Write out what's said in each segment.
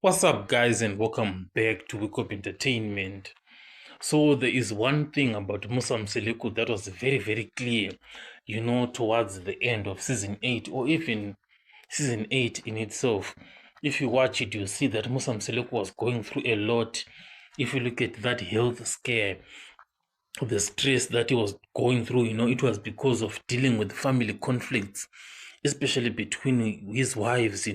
What's up, guys, and welcome back to Wake Up Entertainment. So, there is one thing about Musa Mseleku that was very, very clear, towards the end of season 8, or even season 8 in itself. If you watch it, you'll see that Musa Mseleku was going through a lot. If you look at that health scare, the stress that he was going through, it was because of dealing with family conflicts, especially between his wives,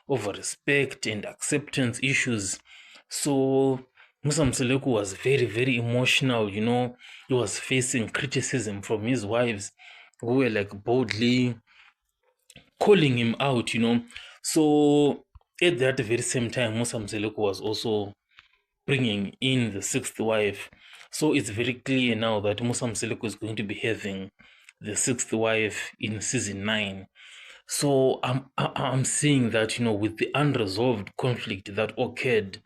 over respect and acceptance issues. So Musa Mseleku was very, very emotional, he was facing criticism from his wives who were like boldly calling him out, So at that very same time, Musa Mseleku was also bringing in the sixth wife. So it's very clear now that Musa Mseleku is going to be having the sixth wife in season 9. So I'm seeing that, with the unresolved conflict that occurred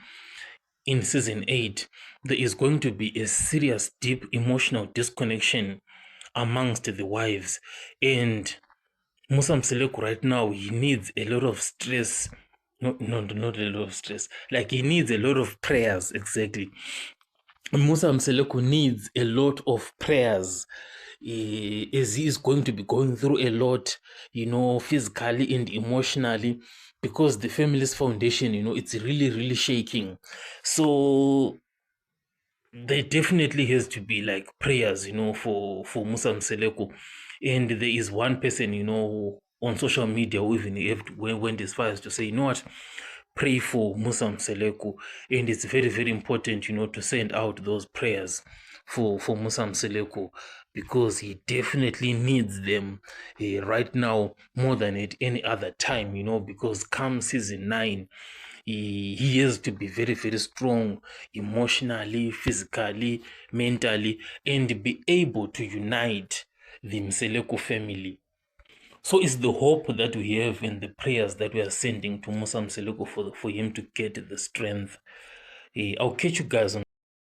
in season 8, there is going to be a serious, deep emotional disconnection amongst the wives. And Musa Mseleku right now, he needs a lot of stress. Not a lot of stress. Like, he needs a lot of prayers, exactly. Musa Mseleku needs a lot of prayers, as he is going to be going through a lot, physically and emotionally, because the family's foundation, it's really, really shaking. So there definitely has to be like prayers, for Musa Mseleku. And there is one person, on social media who even went as far as to say, what, pray for Musa Mseleku. And it's very, very important, to send out those prayers for Musa Mseleku, because he definitely needs them right now more than at any other time, because come season 9, he has to be very, very strong emotionally, physically, mentally, and be able to unite the Mseleku family. So it's the hope that we have and the prayers that we are sending to Musa Mseleku for him to get the strength. I'll catch you guys on